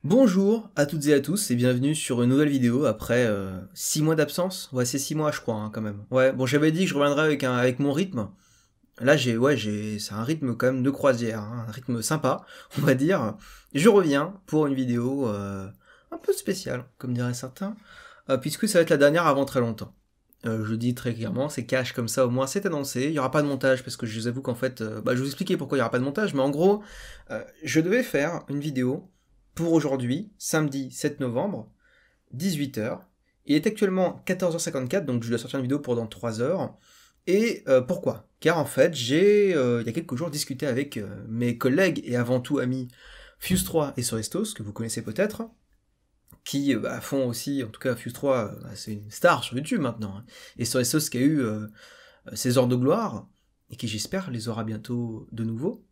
Bonjour à toutes et à tous et bienvenue sur une nouvelle vidéo après 6 mois d'absence. Ouais, c'est 6 mois je crois quand même. Ouais, bon j'avais dit que je reviendrais avec mon rythme. Là c'est un rythme quand même de croisière, hein, un rythme sympa, on va dire. Je reviens pour une vidéo un peu spéciale, comme diraient certains, puisque ça va être la dernière avant très longtemps. Je le dis très clairement, c'est cash comme ça au moins c'est annoncé, il n'y aura pas de montage parce que je vous avoue qu'en fait, je vous expliquais pourquoi il n'y aura pas de montage, mais en gros, je devais faire une vidéo pour aujourd'hui, samedi 7 novembre, 18 heures. Il est actuellement 14h54, donc je dois sortir une vidéo pour dans 3 heures. Et pourquoi? Car en fait, il y a quelques jours, discuté avec mes collègues et avant tout amis Fuse3 et Sorestos, que vous connaissez peut-être, qui font aussi, en tout cas Fuse3, c'est une star sur YouTube maintenant, hein. Et Sorestos qui a eu ses heures de gloire, et qui j'espère les aura bientôt de nouveau.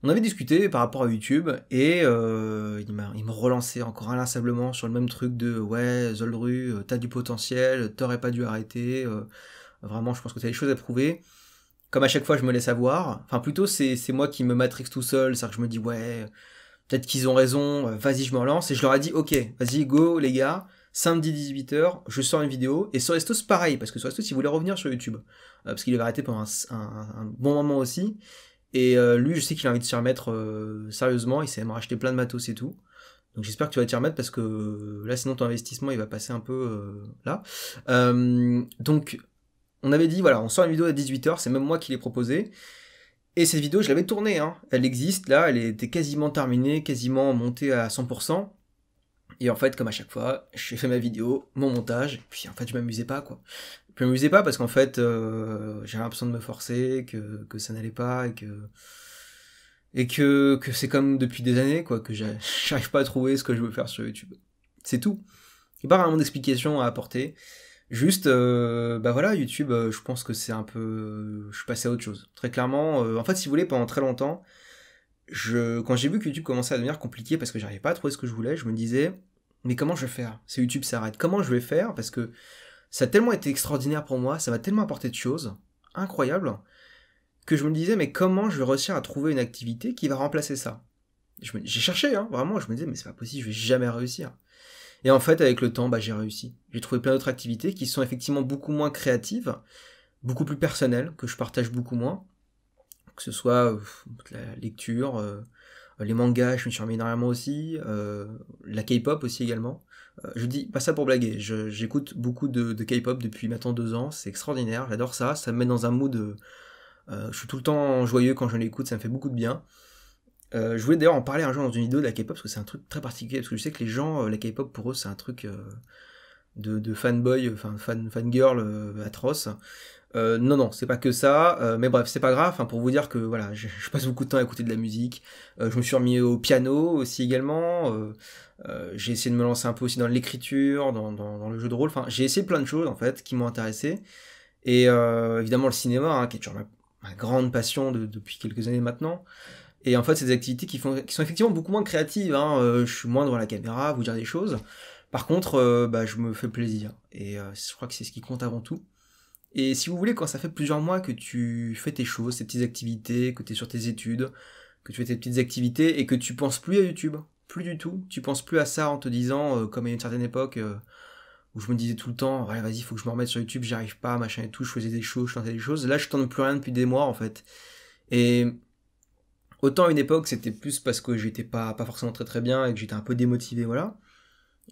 On avait discuté par rapport à YouTube et il me relançait encore inlassablement sur le même truc de ouais Zoldru, t'as du potentiel, t'aurais pas dû arrêter, vraiment je pense que t'as des choses à prouver. Comme à chaque fois je me laisse avoir, enfin plutôt c'est moi qui me matrix tout seul, c'est-à-dire que je me dis ouais peut-être qu'ils ont raison, vas-y je me relance et je leur ai dit ok vas-y go les gars, samedi 18 heures, je sors une vidéo et sur Restos pareil parce que sur Restos il voulait revenir sur YouTube parce qu'il avait arrêté pendant un bon moment aussi. Et lui, je sais qu'il a envie de s'y remettre sérieusement, il sait me racheter plein de matos et tout. Donc j'espère que tu vas t'y remettre parce que là, sinon ton investissement, il va passer un peu là. Donc, on avait dit, voilà, on sort une vidéo à 18 heures, c'est même moi qui l'ai proposé. Et cette vidéo, je l'avais tournée, hein. Elle existe, là, elle était quasiment terminée, quasiment montée à 100%. Et en fait, comme à chaque fois, j'ai fait ma vidéo, mon montage, et puis en fait, je m'amusais pas, quoi. Je m'amusais pas parce qu'en fait, j'avais l'impression de me forcer, que ça n'allait pas, et que c'est comme depuis des années, quoi, que j'arrive pas à trouver ce que je veux faire sur YouTube. C'est tout. Il n'y a pas vraiment d'explication à apporter. Juste, voilà, YouTube, je pense que c'est un peu... je suis passé à autre chose. Très clairement, en fait, si vous voulez, pendant très longtemps, quand j'ai vu que YouTube commençait à devenir compliqué parce que j'arrivais pas à trouver ce que je voulais, je me disais, mais comment je vais faire si YouTube s'arrête? Comment je vais faire? Parce que ça a tellement été extraordinaire pour moi, ça m'a tellement apporté de choses incroyables, que je me disais, mais comment je vais réussir à trouver une activité qui va remplacer ça? J'ai cherché, hein, vraiment, je me disais, mais c'est pas possible, je vais jamais réussir. Et en fait, avec le temps, j'ai réussi. J'ai trouvé plein d'autres activités qui sont effectivement beaucoup moins créatives, beaucoup plus personnelles, que je partage beaucoup moins. Que ce soit la lecture, les mangas, je me suis remis énormément aussi, la K-pop aussi également. Je dis pas ça pour blaguer, j'écoute beaucoup de K-pop depuis maintenant 2 ans, c'est extraordinaire, j'adore ça, ça me met dans un mood, je suis tout le temps joyeux quand je l'écoute, ça me fait beaucoup de bien. Je voulais d'ailleurs en parler un jour dans une vidéo de la K-pop parce que c'est un truc très particulier, parce que je sais que les gens, la K-pop pour eux c'est un truc de fanboy, enfin fangirl atroce. Non, non, c'est pas que ça, mais bref, c'est pas grave, enfin, pour vous dire que voilà, je passe beaucoup de temps à écouter de la musique. Je me suis remis au piano aussi également. J'ai essayé de me lancer un peu aussi dans l'écriture, dans le jeu de rôle. Enfin, j'ai essayé plein de choses en fait qui m'ont intéressé. Et évidemment le cinéma, hein, qui est toujours ma grande passion depuis quelques années maintenant. Et en fait, c'est des activités qui sont effectivement beaucoup moins créatives, hein. Je suis moins devant la caméra, à vous dire des choses. Par contre, je me fais plaisir. Et je crois que c'est ce qui compte avant tout. Et si vous voulez, quand ça fait plusieurs mois que tu fais tes choses, tes petites activités, que tu es sur tes études, que tu fais tes petites activités et que tu penses plus à YouTube, plus du tout, tu penses plus à ça en te disant, comme à une certaine époque où je me disais tout le temps, ouais, vas-y, faut que je me remette sur YouTube, j'y arrive pas, machin et tout, je faisais des choses, je tentais des choses. Là, je tente plus rien depuis des mois en fait. Et autant à une époque, c'était plus parce que j'étais pas forcément très très bien et que j'étais un peu démotivé, voilà.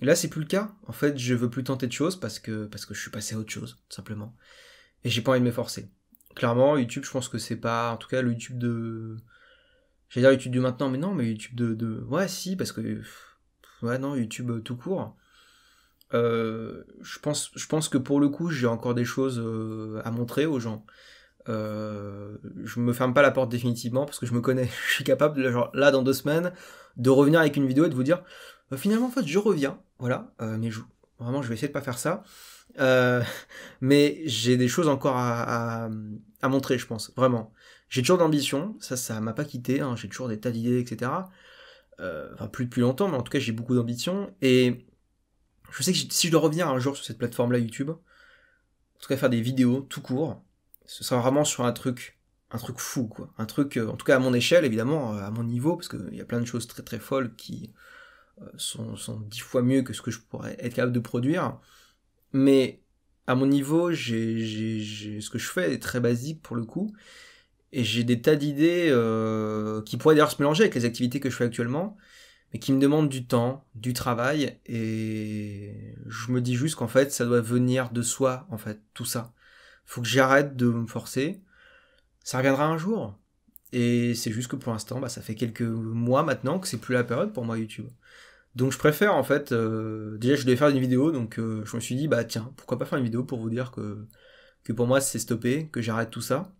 Et là, c'est plus le cas. En fait, je veux plus tenter de choses parce que je suis passé à autre chose, tout simplement. Et j'ai pas envie de me forcer. Clairement, YouTube, je pense que c'est pas, en tout cas, le YouTube de... J'allais dire YouTube de maintenant, mais non, mais YouTube Ouais, si, parce que... Ouais, non, YouTube tout court. Je pense que pour le coup, j'ai encore des choses à montrer aux gens. Je me ferme pas la porte définitivement, parce que je me connais. Je suis capable, genre, là, dans 2 semaines, de revenir avec une vidéo et de vous dire, finalement, en fait, je reviens. Voilà, vraiment, je vais essayer de pas faire ça. Euh, mais j'ai des choses encore à montrer, je pense, vraiment. J'ai toujours d'ambition, ça m'a pas quitté, hein, j'ai toujours des tas d'idées, etc. Enfin, plus depuis longtemps, mais en tout cas, j'ai beaucoup d'ambition. Et je sais que si je dois revenir un jour sur cette plateforme-là, YouTube, en tout cas faire des vidéos tout court, ce sera vraiment sur un truc fou, quoi. Un truc, en tout cas à mon échelle, évidemment, à mon niveau, parce qu'il y a plein de choses très très folles sont 10 fois mieux que ce que je pourrais être capable de produire, mais à mon niveau, ce que je fais est très basique pour le coup, et j'ai des tas d'idées qui pourraient d'ailleurs se mélanger avec les activités que je fais actuellement, mais qui me demandent du temps, du travail, et je me dis juste qu'en fait, ça doit venir de soi, en fait, tout ça. Faut que j'arrête de me forcer, ça reviendra un jour, et c'est juste que pour l'instant, bah, ça fait quelques mois maintenant que c'est plus la période pour moi YouTube. Donc je préfère en fait, déjà je devais faire une vidéo, donc je me suis dit bah tiens, pourquoi pas faire une vidéo pour vous dire que pour moi c'est stoppé, que j'arrête tout ça.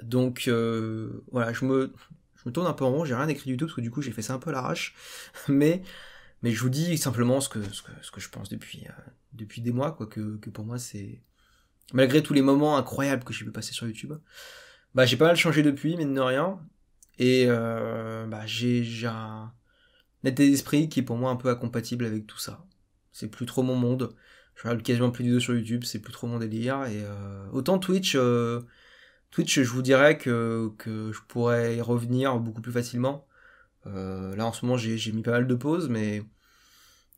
Donc voilà, je me tourne un peu en rond, j'ai rien écrit du tout parce que du coup j'ai fait ça un peu à l'arrache, mais je vous dis simplement ce que je pense depuis des mois, quoi, que pour moi c'est malgré tous les moments incroyables que j'ai pu passer sur YouTube, bah j'ai pas mal changé depuis, mine de rien, et bah j'ai un état d'esprit qui est pour moi un peu incompatible avec tout ça. C'est plus trop mon monde. Je regarde quasiment plus de vidéos sur YouTube, c'est plus trop mon délire. Et autant Twitch, je vous dirais que je pourrais y revenir beaucoup plus facilement. Là en ce moment j'ai mis pas mal de pauses, mais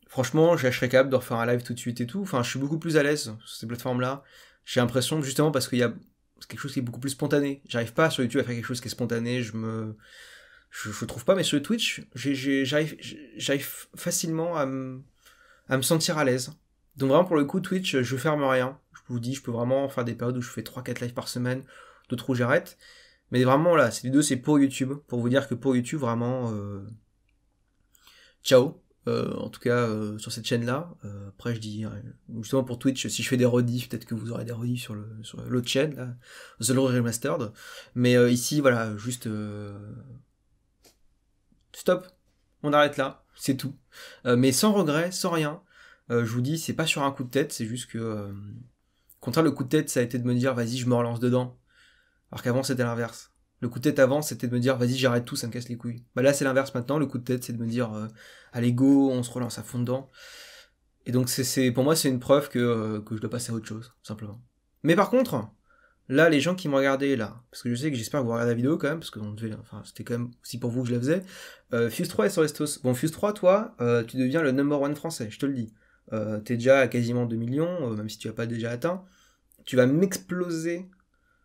franchement je serais capable de refaire un live tout de suite et tout. Enfin je suis beaucoup plus à l'aise sur ces plateformes-là. J'ai l'impression que justement parce qu'il y a quelque chose qui est beaucoup plus spontané. J'arrive pas sur YouTube à faire quelque chose qui est spontané, je trouve pas, mais sur Twitch, j'arrive facilement à me sentir à l'aise. Donc vraiment pour le coup, Twitch, je ferme rien. Je vous dis, je peux vraiment faire des périodes où je fais 3-4 lives par semaine, d'autres où j'arrête. Mais vraiment là, ces vidéos c'est pour YouTube, pour vous dire que pour YouTube, vraiment, ciao. En tout cas, sur cette chaîne-là. Après, je dis, justement pour Twitch, si je fais des rediffs, peut-être que vous aurez des rediffs sur l'autre chaîne, là, The Lord Remastered. Mais ici, voilà, juste... stop, on arrête là, c'est tout. Mais sans regret, sans rien. Je vous dis, c'est pas sur un coup de tête, c'est juste que... contraire, le coup de tête, ça a été de me dire, vas-y, je me relance dedans. Alors qu'avant, c'était l'inverse. Le coup de tête avant, c'était de me dire, vas-y, j'arrête tout, ça me casse les couilles. Bah là, c'est l'inverse maintenant. Le coup de tête, c'est de me dire, allez, go, on se relance à fond dedans. Et donc, pour moi, c'est une preuve que je dois passer à autre chose, simplement. Mais par contre, là, les gens qui me regardaient, là, parce que je sais que j'espère que vous regardez la vidéo quand même, parce que c'était quand même aussi pour vous que je la faisais. Fuse 3 et Sorestos. Bon, Fuse 3, toi, tu deviens le number one français, je te le dis. T'es déjà à quasiment 2 millions, même si tu n'as pas déjà atteint. Tu vas m'exploser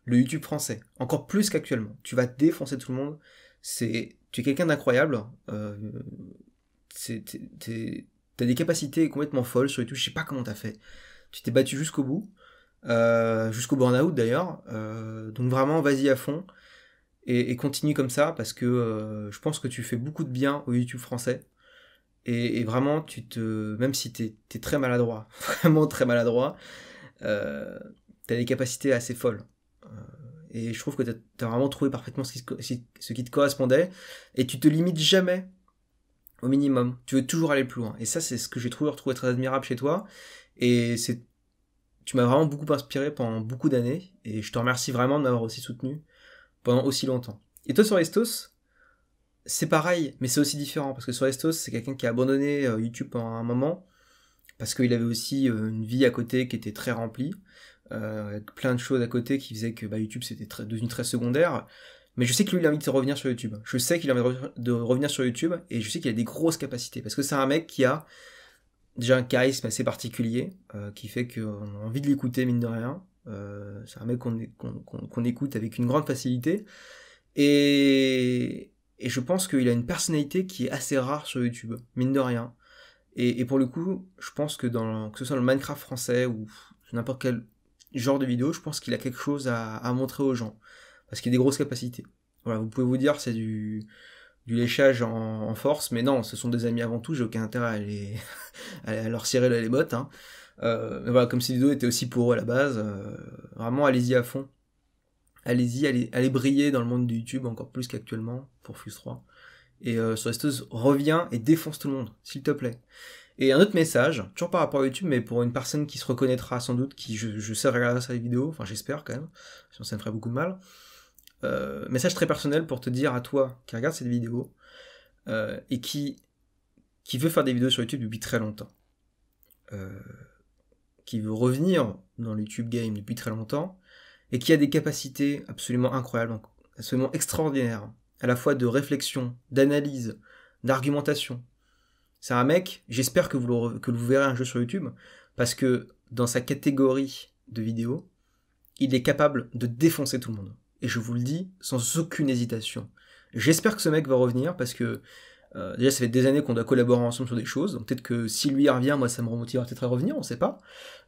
le YouTube français, encore plus qu'actuellement. Tu vas défoncer tout le monde. Tu es quelqu'un d'incroyable. T'as des capacités complètement folles sur YouTube. Je sais pas comment t'as fait. Tu t'es battu jusqu'au bout. Jusqu'au burn-out d'ailleurs. Donc vraiment, vas-y à fond. Et continue comme ça, parce que je pense que tu fais beaucoup de bien au YouTube français. Et vraiment, même si t'es très maladroit, vraiment très maladroit, t'as des capacités assez folles. Et je trouve que t'as vraiment trouvé parfaitement ce qui te correspondait. Et tu te limites jamais au minimum. Tu veux toujours aller plus loin. Et ça, c'est ce que j'ai retrouvé très admirable chez toi. Et tu m'as vraiment beaucoup inspiré pendant beaucoup d'années. Et je te remercie vraiment de m'avoir aussi soutenu pendant aussi longtemps. Et toi, sur Estos, c'est pareil, mais c'est aussi différent. Parce que sur Estos, c'est quelqu'un qui a abandonné YouTube pendant un moment. Parce qu'il avait aussi une vie à côté qui était très remplie. Avec plein de choses à côté qui faisaient que YouTube c'était devenu très secondaire. Mais je sais que lui il a envie de revenir sur YouTube. Je sais qu'il a envie de revenir sur YouTube et je sais qu'il a des grosses capacités. Parce que c'est un mec qui a déjà un charisme assez particulier qui fait qu'on a envie de l'écouter mine de rien. C'est un mec qu'on écoute avec une grande facilité. Et je pense qu'il a une personnalité qui est assez rare sur YouTube, mine de rien. Et pour le coup, je pense que que ce soit le Minecraft français ou n'importe quel genre de vidéo, je pense qu'il a quelque chose à montrer aux gens. Parce qu'il a des grosses capacités. Voilà, vous pouvez vous dire c'est du léchage en force, mais non, ce sont des amis avant tout, j'ai aucun intérêt à leur cirer les bottes. Hein. Mais voilà, comme ces vidéos étaient aussi pour eux à la base, vraiment allez-y à fond. Allez-y, allez briller dans le monde de YouTube encore plus qu'actuellement pour Fuse 3. Et sur Estos, reviens et défonce tout le monde, s'il te plaît. Et un autre message, toujours par rapport à YouTube, mais pour une personne qui se reconnaîtra sans doute, qui je sais regarder sa vidéo, enfin j'espère quand même, sinon ça me ferait beaucoup de mal. Message très personnel pour te dire à toi qui regarde cette vidéo et qui veut faire des vidéos sur YouTube depuis très longtemps, qui veut revenir dans le YouTube game depuis très longtemps et qui a des capacités absolument incroyables, absolument extraordinaires, à la fois de réflexion, d'analyse, d'argumentation, C'est un mec, j'espère que que vous verrez un jour sur YouTube, parce que dans sa catégorie de vidéos, il est capable de défoncer tout le monde. Et je vous le dis sans aucune hésitation. J'espère que ce mec va revenir, parce que déjà ça fait des années qu'on doit collaborer ensemble sur des choses, donc peut-être que si lui revient, moi ça me remotivera peut-être à revenir, on sait pas.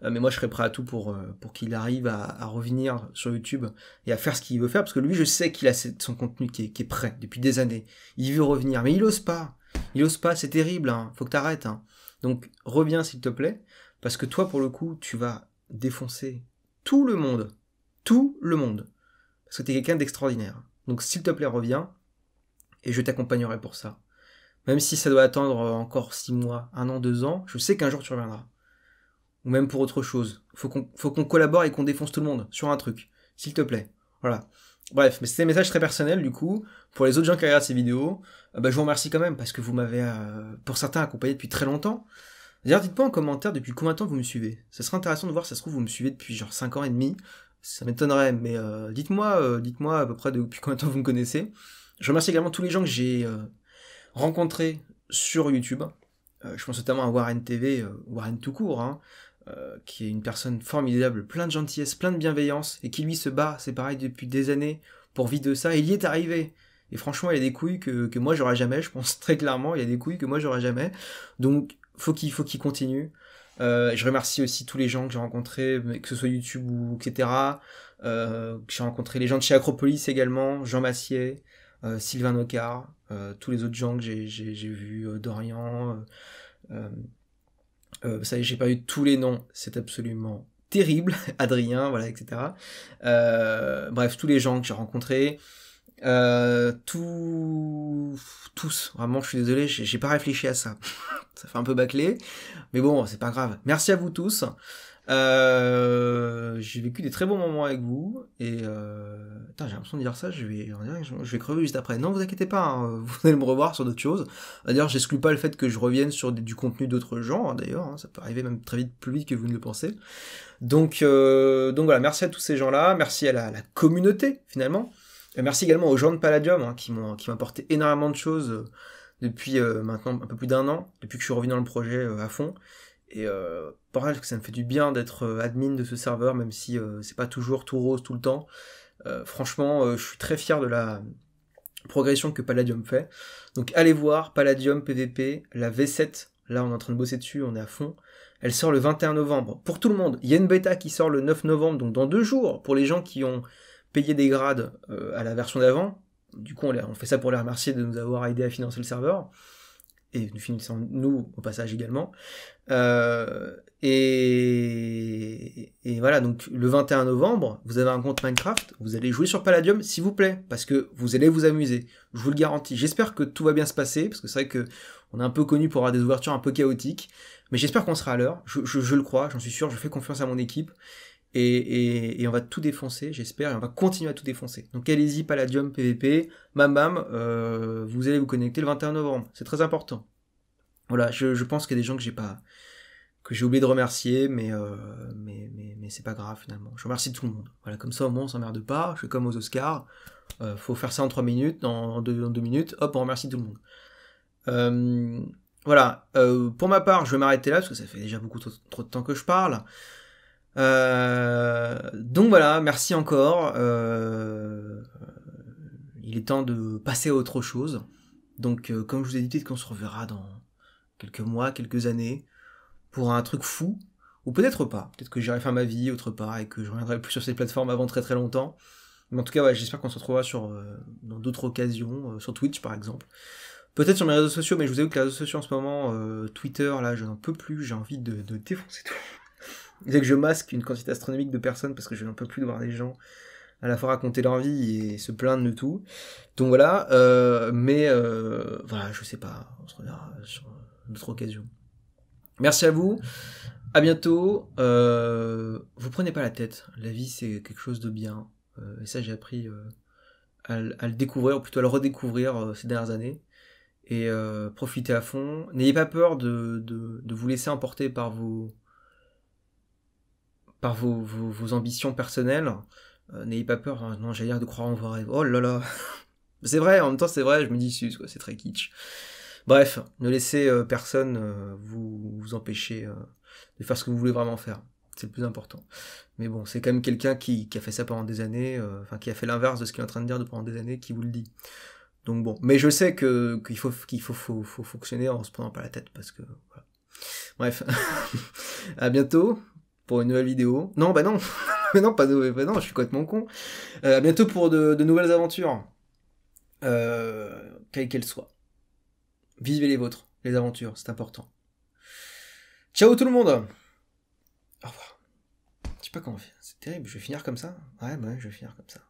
Mais moi je serais prêt à tout pour qu'il arrive à revenir sur YouTube et à faire ce qu'il veut faire, parce que lui je sais qu'il a son contenu qui est prêt depuis des années. Il veut revenir, mais il ose pas. Il ose pas, c'est terrible, hein. Faut que t'arrêtes. Hein. Donc reviens s'il te plaît, parce que toi pour le coup tu vas défoncer tout le monde. Tout le monde. Parce que t'es quelqu'un d'extraordinaire. Donc s'il te plaît reviens, et je t'accompagnerai pour ça. Même si ça doit attendre encore 6 mois, 1 an, 2 ans, je sais qu'un jour tu reviendras. Ou même pour autre chose. Faut qu'on collabore et qu'on défonce tout le monde sur un truc. S'il te plaît. Voilà. Bref, mais c'était un message très personnel du coup. Pour les autres gens qui regardent ces vidéos, je vous remercie quand même parce que vous m'avez, pour certains, accompagné depuis très longtemps. D'ailleurs, dites-moi en commentaire depuis combien de temps vous me suivez. Ça serait intéressant de voir si ça se trouve vous me suivez depuis genre 5 ans et demi. Ça m'étonnerait, mais dites-moi à peu près depuis combien de temps vous me connaissez. Je remercie également tous les gens que j'ai rencontrés sur YouTube. Je pense notamment à Warren TV, Warren tout court, hein, qui est une personne formidable, plein de gentillesse, plein de bienveillance, et qui lui se bat, c'est pareil, depuis des années, pour vivre de ça, et il y est arrivé. Et franchement, il y a des couilles que moi j'aurais jamais, je pense très clairement, il y a des couilles que moi j'aurais jamais. Donc, faut qu'il continue. Je remercie aussi tous les gens que j'ai rencontrés, que ce soit YouTube ou etc. Que j'ai rencontré les gens de chez Acropolis également, Jean Massier, Sylvain Nocard, tous les autres gens que j'ai vus, Dorian, ça y est, j'ai pas eu tous les noms, c'est absolument terrible, Adrien, voilà, etc. Bref, tous les gens que j'ai rencontrés, tous, vraiment, je suis désolé, j'ai pas réfléchi à ça. Ça fait un peu bâclé, mais bon, c'est pas grave. Merci à vous tous. J'ai vécu des très bons moments avec vous, et j'ai l'impression de dire ça, je vais crever juste après. Non, vous inquiétez pas, hein, vous allez me revoir sur d'autres choses. D'ailleurs, j'exclus pas le fait que je revienne sur du contenu d'autres gens, hein, d'ailleurs, hein, ça peut arriver même très vite, plus vite que vous ne le pensez. Donc voilà, merci à tous ces gens-là, merci à la communauté, finalement. Merci également aux gens de Palladium, hein, qui m'ont apporté énormément de choses depuis maintenant un peu plus d'1 an, depuis que je suis revenu dans le projet à fond. Et pareil, que ça me fait du bien d'être admin de ce serveur, même si c'est pas toujours tout rose tout le temps. Franchement, je suis très fier de la progression que Palladium fait. Donc allez voir Palladium PVP, la V7, là on est en train de bosser dessus, on est à fond. Elle sort le 21 novembre, pour tout le monde. Il y a une bêta qui sort le 9 novembre, donc dans 2 jours, pour les gens qui ont payé des grades à la version d'avant. Du coup, on fait ça pour les remercier de nous avoir aidé à financer le serveur. Et nous finissons nous au passage également. Et voilà, donc le 21 novembre, vous avez un compte Minecraft, vous allez jouer sur Palladium, s'il vous plaît, parce que vous allez vous amuser. Je vous le garantis. J'espère que tout va bien se passer, parce que c'est vrai que on est un peu connu pour avoir des ouvertures un peu chaotiques, mais j'espère qu'on sera à l'heure. Je le crois, j'en suis sûr, je fais confiance à mon équipe. Et on va tout défoncer, j'espère, et on va continuer à tout défoncer. Donc allez-y, Palladium, PVP, bam, vous allez vous connecter le 21 novembre, c'est très important. Voilà, je pense qu'il y a des gens que j'ai oublié de remercier, mais c'est pas grave finalement. Je remercie tout le monde. Voilà, comme ça au moins on s'emmerde pas, je fais comme aux Oscars, faut faire ça en 3 minutes, en 2 minutes, hop, on remercie tout le monde. Voilà, pour ma part, je vais m'arrêter là, parce que ça fait déjà beaucoup trop de temps que je parle. Donc voilà, merci encore. Il est temps de passer à autre chose. Donc comme je vous ai dit, peut-être qu'on se reverra dans quelques mois, quelques années, pour un truc fou, ou peut-être pas. Peut-être que j'irai faire ma vie autre part et que je reviendrai plus sur ces plateformes avant très très longtemps. Mais en tout cas, ouais, j'espère qu'on se retrouvera dans d'autres occasions, sur Twitch par exemple. Peut-être sur mes réseaux sociaux, mais je vous avoue que les réseaux sociaux en ce moment, Twitter, là, je n'en peux plus, j'ai envie de défoncer tout. Dès que je masque une quantité astronomique de personnes parce que je n'en peux plus de voir des gens à la fois raconter leur vie et se plaindre de tout. Donc voilà, voilà, je sais pas, on se reverra sur d'autres occasions. Merci à vous, à bientôt. Vous prenez pas la tête, la vie c'est quelque chose de bien, et ça j'ai appris à le découvrir, ou plutôt à le redécouvrir ces dernières années. Et profitez à fond. N'ayez pas peur de vous laisser emporter par vos ambitions personnelles. N'ayez pas peur, hein, non, j'allais dire de croire en vos rêves. Oh là là. C'est vrai, en même temps c'est vrai, je me dis, c'est très kitsch. Bref, ne laissez personne vous empêcher de faire ce que vous voulez vraiment faire. C'est le plus important. Mais bon, c'est quand même quelqu'un qui a fait ça pendant des années, enfin qui a fait l'inverse de ce qu'il est en train de dire pendant des années, qui vous le dit. Donc bon, mais je sais qu'il faut fonctionner en se prenant pas la tête, parce que voilà. Bref, à bientôt pour une nouvelle vidéo. Non, bah non, mais non, bah non, je suis complètement con. À bientôt pour de nouvelles aventures, quelles qu'elles soient. Vivez les vôtres, les aventures, c'est important. Ciao tout le monde. Au revoir. Je sais pas comment faire, c'est terrible, je vais finir comme ça. Ouais, je vais finir comme ça.